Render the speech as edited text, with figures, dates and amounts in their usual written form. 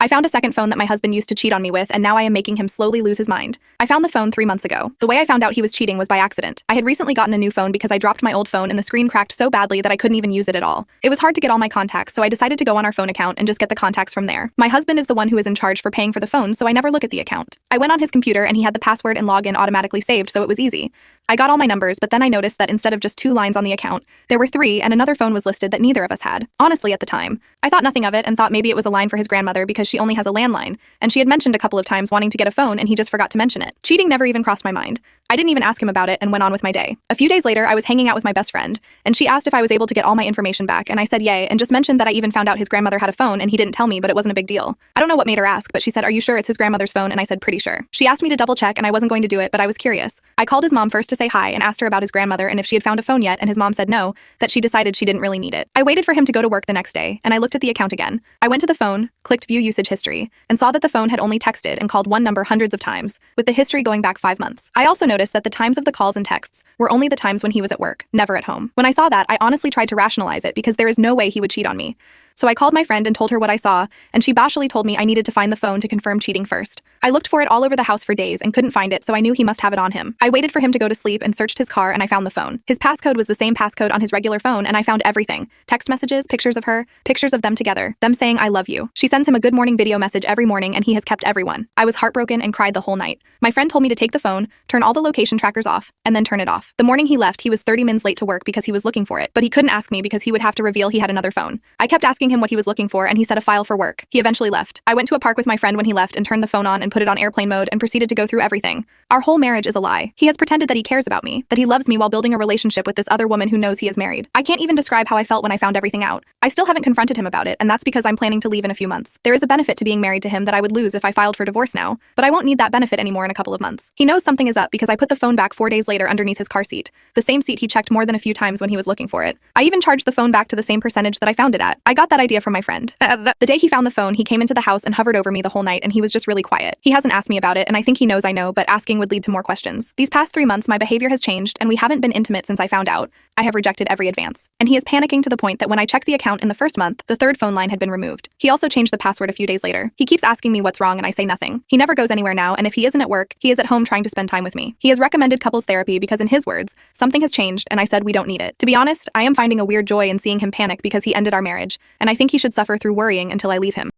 I found a second phone that my husband used to cheat on me with, and now I am making him slowly lose his mind. I found the phone 3 months ago. The way I found out he was cheating was by accident. I had recently gotten a new phone because I dropped my old phone and the screen cracked so badly that I couldn't even use it at all. It was hard to get all my contacts, so I decided to go on our phone account and just get the contacts from there. My husband is the one who is in charge for paying for the phone, so I never look at the account. I went on his computer and he had the password and login automatically saved, so it was easy. I got all my numbers, but then I noticed that instead of just 2 lines on the account, there were 3, and another phone was listed that neither of us had. Honestly, at the time, I thought nothing of it and thought maybe it was a line for his grandmother because she only has a landline, and she had mentioned a couple of times wanting to get a phone and he just forgot to mention it. Cheating never even crossed my mind. I didn't even ask him about it and went on with my day. A few days later, I was hanging out with my best friend, and she asked if I was able to get all my information back, and I said yay, and just mentioned that I even found out his grandmother had a phone and he didn't tell me, but it wasn't a big deal. I don't know what made her ask, but she said, "Are you sure it's his grandmother's phone?" And I said, "Pretty sure." She asked me to double check, and I wasn't going to do it, but I was curious. I called his mom first to say hi and asked her about his grandmother and if she had found a phone yet, and his mom said no, that she decided she didn't really need it. I waited for him to go to work the next day, and I looked at the account again. I went to the phone, clicked view usage history, and saw that the phone had only texted and called one number hundreds of times, with the history going back 5 months. I also noticed that the times of the calls and texts were only the times when he was at work, never at home. When I saw that, I honestly tried to rationalize it because there is no way he would cheat on me. So I called my friend and told her what I saw, and she bashfully told me I needed to find the phone to confirm cheating first. I looked for it all over the house for days and couldn't find it, so I knew he must have it on him. I waited for him to go to sleep and searched his car, and I found the phone. His passcode was the same passcode on his regular phone, and I found everything. Text messages, pictures of her, pictures of them together, them saying I love you. She sends him a good morning video message every morning, and he has kept everyone. I was heartbroken and cried the whole night. My friend told me to take the phone, turn all the location trackers off, and then turn it off. The morning he left, he was 30 minutes late to work because he was looking for it, but he couldn't ask me because he would have to reveal he had another phone. I kept asking him what he was looking for, and he said a file for work. He eventually left. I went to a park with my friend when he left and turned the phone on and put it on airplane mode and proceeded to go through everything. Our whole marriage is a lie. He has pretended that he cares about me, that he loves me while building a relationship with this other woman who knows he is married. I can't even describe how I felt when I found everything out. I still haven't confronted him about it, and that's because I'm planning to leave in a few months. There is a benefit to being married to him that I would lose if I filed for divorce now, but I won't need that benefit anymore in a couple of months. He knows something is up because I put the phone back 4 days later underneath his car seat, the same seat he checked more than a few times when he was looking for it. I even charged the phone back to the same percentage that I found it at. I got that idea from my friend. The day he found the phone, he came into the house and hovered over me the whole night, and he was just really quiet. He hasn't asked me about it, and I think he knows I know, but asking would lead to more questions. These past 3 months, my behavior has changed, and we haven't been intimate since I found out. I have rejected every advance. And he is panicking to the point that when I checked the account in the first month, the 3rd phone line had been removed. He also changed the password a few days later. He keeps asking me what's wrong, and I say nothing. He never goes anywhere now, and if he isn't at work, he is at home trying to spend time with me. He has recommended couples therapy because, in his words, something has changed, and I said we don't need it. To be honest, I am finding a weird joy in seeing him panic because he ended our marriage, and I think he should suffer through worrying until I leave him.